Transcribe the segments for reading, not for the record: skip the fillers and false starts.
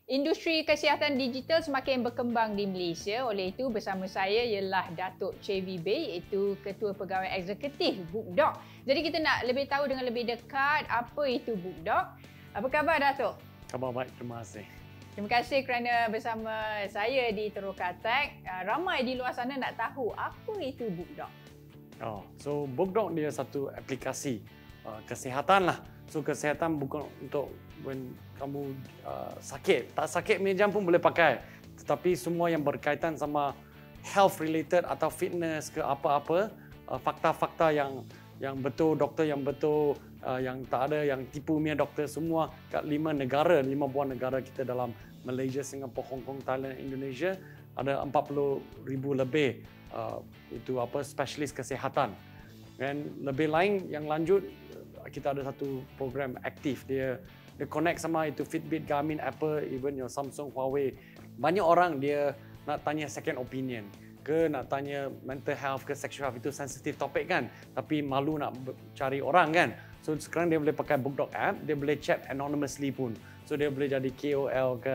Industri kesihatan digital semakin berkembang di Malaysia. Oleh itu, bersama saya ialah Datuk Chevi Bey, iaitu Ketua Pegawai Eksekutif BookDoc. Jadi kita nak lebih tahu dengan lebih dekat apa itu BookDoc. Apa khabar, Datuk? Khabar baik, terima kasih. Terima kasih kerana bersama saya di Teroka Tech. Ramai di luar sana nak tahu apa itu BookDoc. So BookDoc dia satu aplikasi kesihatan lah. So kesihatan bukan untuk when kamu sakit. Tak sakit punya jam pun boleh pakai. Tetapi semua yang berkaitan sama health related atau fitness ke apa-apa, fakta-fakta yang betul, doktor yang betul, yang tak ada, yang tipu punya doktor, semua kat 5 buah negara kita dalam Malaysia, Singapura, Hong Kong, Thailand, Indonesia, ada 40,000 lebih spesialis kesihatan. Dan lebih lain yang lanjut, kita ada satu program aktif, dia connect sama itu Fitbit, Garmin, Apple, even your Samsung, Huawei. Banyak orang dia nak tanya second opinion ke, nak tanya mental health ke sexual health, itu sensitive topik kan, tapi malu nak cari orang kan. So sekarang dia boleh pakai BookDoc app, dia boleh chat anonymously pun. So dia boleh jadi KOL ke,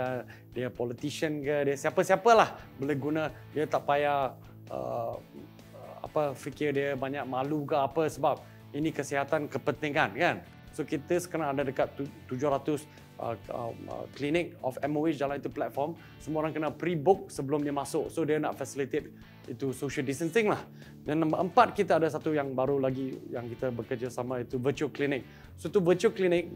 dia politician ke, dia siapa-siapalah boleh guna. Dia tak payah fikir dia banyak malu ke apa, sebab ini kesihatan kepentingan kan. So kita sekarang ada dekat 700 klinik of MOH dalam itu platform. Semua orang kena pre-book sebelum dia masuk. So dia nak facilitate itu social distancing lah. Dan nombor 4, kita ada satu yang baru lagi yang kita bekerja sama, itu virtual clinic. So itu virtual clinic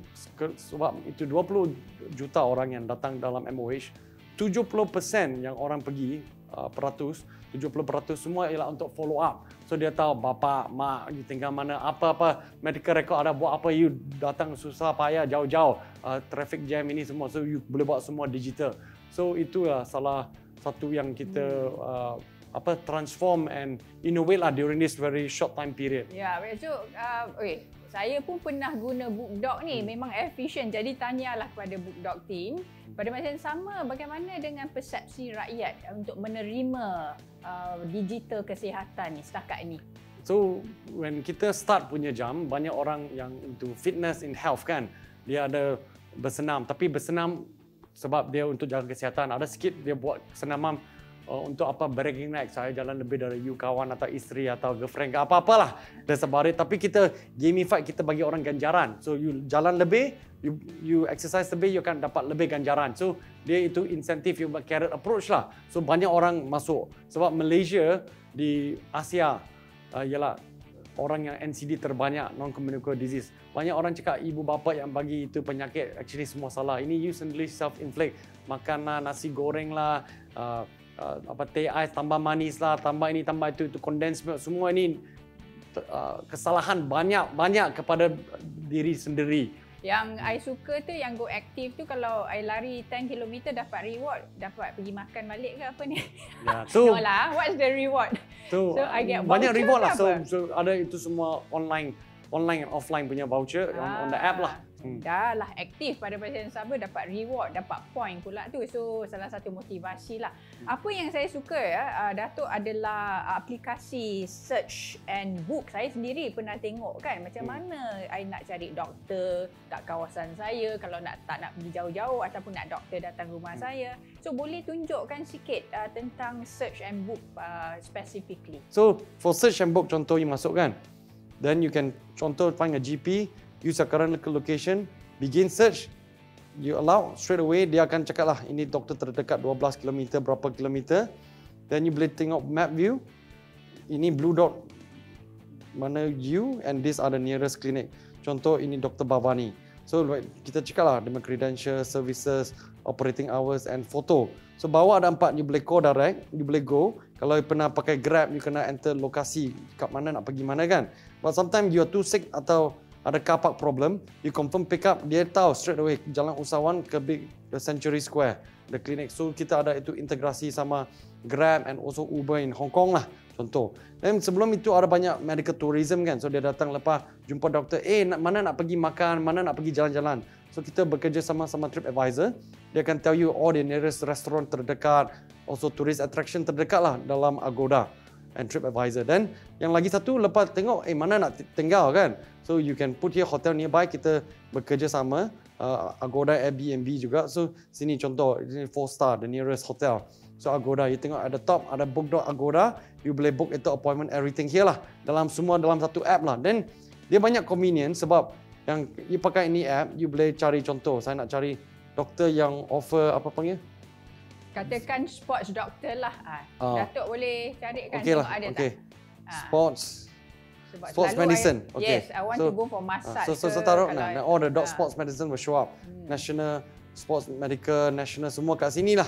sebab itu 20 juta orang yang datang dalam MOH. 70% yang orang pergi, 70% semua ialah untuk follow up. So dia tahu bapa, mak you tinggal mana, apa-apa medical record ada, buat apa, you datang susah payah jauh-jauh, traffic jam ini semua. So you boleh buat semua digital. So itulah salah satu yang kita transform and innovate lah during this very short time period. Ya, so saya pun pernah guna BookDoc ni, memang efisien. Jadi tanyalah kepada BookDoc team. Pada masa yang sama, bagaimana dengan persepsi rakyat untuk menerima digital kesihatan ni setakat ini? So when kita start punya jam, banyak orang yang into fitness in health kan. Dia ada bersenam, tapi bersenam sebab dia untuk jaga kesihatan. Ada sikit dia buat senaman untuk bragging rights, saya jalan lebih dari you kawan atau isteri atau girlfriend ke apa-apalah. That's about it. Tapi kita gamify, kita bagi orang ganjaran. So you jalan lebih, you exercise lebih, you akan dapat lebih ganjaran. So dia itu insentif, you carrot approach lah. So banyak orang masuk. Sebab Malaysia di Asia ialah orang yang NCD terbanyak, non-communicable disease. Banyak orang cakap ibu bapa yang bagi itu penyakit, actually semua salah. Ini you sendiri self-inflict. Makanan, nasi goreng lah, teh ais tambah manis lah, tambah ini tambah itu condensed milk, semua ini kesalahan banyak kepada diri sendiri. Yang I suka tu, yang Go Active tu, kalau I lari 10 km dapat reward, dapat pergi makan balik ke apa ni? Ya, so no lah, what's the reward? So I get banyak reward lah. apa? So ada itu semua online and offline punya voucher on the app lah. Dah lah aktif pada masa yang sama, dapat reward, dapat point pula tu. So salah satu motivasi lah. Apa yang saya suka Datuk adalah aplikasi search and book. Saya sendiri pernah tengok kan macam mana I nak cari doktor kat kawasan saya, kalau tak nak pergi jauh-jauh ataupun nak doktor datang rumah saya. So boleh tunjukkan sikit tentang search and book specifically. So for search and book, contoh you masuk kan, then you can contoh find a GP, use your current location, begin search, you allow straight away, dia akan cakap lah ini doktor terdekat 12 km, berapa kilometer. Then you boleh tengok map view, ini blue dot mana you, and these are the nearest clinic. Contoh ini Dr. Bhavani. So kita cakap lah dengan credential, services, operating hours and photo. So bawah ada 4, you boleh call direct, you boleh go. Kalau you pernah pakai Grab, you kena enter lokasi kat mana nak pergi mana kan. But sometimes you are too sick atau ada car park problem, you confirm pick up, dia tahu straight away Jalan Usahawan ke the Century Square, the clinic. So kita ada itu integrasi sama Grab and also Uber in Hong Kong lah, contoh. Dan sebelum itu ada banyak medical tourism kan. So dia datang lepas jumpa doktor, mana nak pergi makan, mana nak pergi jalan-jalan. So kita bekerja sama TripAdvisor. Dia akan tell you all the nearest restaurant terdekat, also tourist attraction terdekat lah dalam Agoda and TripAdvisor. Dan yang lagi satu, lepas tengok mana nak tinggal kan. So you can put here hotel nearby, kita bekerja sama Agoda Airbnb juga. So sini contoh, ini 4 star, the nearest hotel. So Agoda, you tengok at the top ada book.agoda, you boleh book itu appointment everything here lah. Dalam satu app lah. Then dia banyak convenient sebab yang you pakai ini app, you boleh cari contoh. Saya nak cari doktor yang offer apa panggil? Katakan sports doctor lah. Datuk boleh carikan okay lah, ada okay. tak? Sports Sebab medicine. Yes, I want to go for massage. So taruh all the sports medicine will show up. National sports medical, national semua kat sini lah.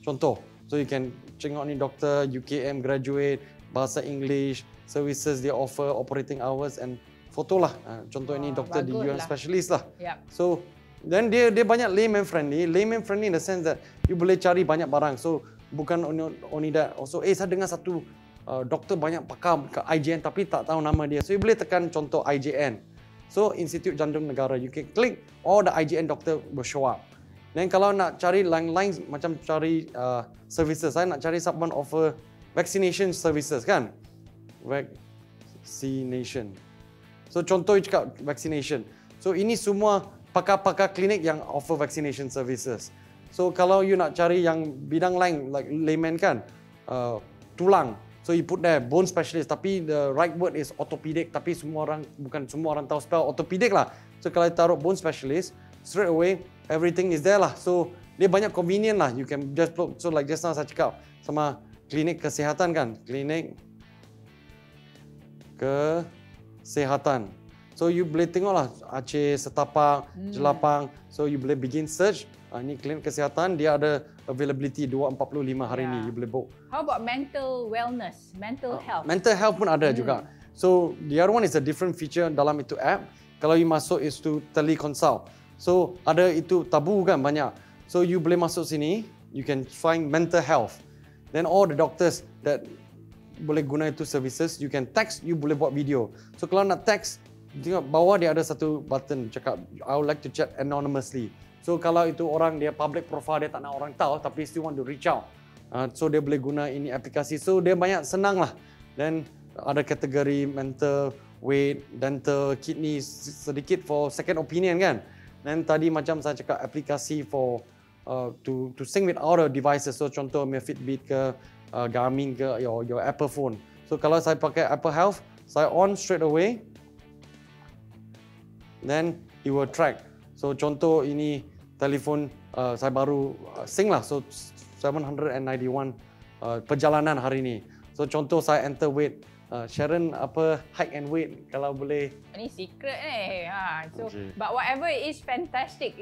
Contoh. So you can tengok ni doktor UKM graduate, bahasa English, services dia offer, operating hours and foto lah. Contoh ini doktor di UN specialist lah. Yep. So then dia banyak layman friendly in the sense that you boleh cari banyak barang. So bukan only that. Also, saya dengar satu doktor banyak pakar ke IJN tapi tak tahu nama dia. So you boleh tekan contoh IJN. So Institut Jantung Negara, you can click all the IJN doctor will show up. Dan kalau nak cari lain-lain macam cari services, saya nak cari someone offer vaccination services kan? Vaccination. So contoh you cakap vaccination. So ini semua pakar-pakar klinik yang offer vaccination services. So kalau you nak cari yang bidang lain like layman kan, tulang. So you put there bone specialist tapi the right word is orthopedic tapi bukan semua orang tahu spell orthopedic lah. So kalau you taruh bone specialist, straight away everything is there lah. So dia banyak convenient lah. You can just look. So like just now saya cakap sama klinik kesihatan kan, klinik kesihatan. So you boleh tengok lah Aceh, Setapak, Jelapang. So you boleh begin search. Ini klinik kesihatan, dia ada availability 245 hari ni. You boleh book. How about mental wellness, mental health? Mental health pun ada juga. So the other one is a different feature dalam itu app. Kalau you masuk is to teleconsult. So ada itu tabu kan banyak. So you boleh masuk sini, you can find mental health. Then all the doctors that boleh guna itu services, you can text, you boleh buat video. So kalau nak text, tengok bawah dia ada satu button cakap I would like to chat anonymously. So kalau itu orang dia public profile, dia tak nak orang tahu tapi still want to reach out. So dia boleh guna ini aplikasi. So dia banyak senang lah. Dan ada kategori mental, weight, dental, kidney, sedikit for second opinion kan. Dan tadi macam saya cakap aplikasi for to sync with all the devices. So contoh Fitbit ke, Garmin ke, your Apple phone. So kalau saya pakai Apple Health, saya on straight away. Then it will track. So contoh ini telefon saya baru sync lah. So 791 perjalanan hari ini. So contoh saya enter weight. Sharon apa height and weight kalau boleh. Ini secret ni. So but whatever it is fantastic.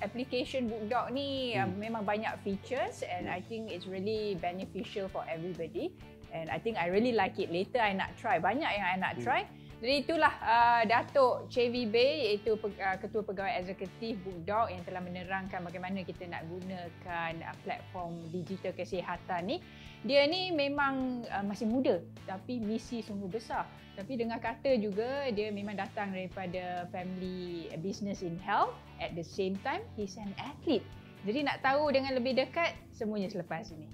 Application BookDoc ni memang banyak features and I think it's really beneficial for everybody. And I think I really like it. Later I nak try. Banyak yang I nak try. Jadi itulah Datuk Chevi Bay iaitu Ketua Pegawai Eksekutif BookDoc yang telah menerangkan bagaimana kita nak gunakan platform digital kesihatan ni. Dia ni memang masih muda tapi misi sungguh besar. Tapi dengar kata juga dia memang datang daripada family business in health. At the same time, he's an athlete. Jadi nak tahu dengan lebih dekat, semuanya selepas ini.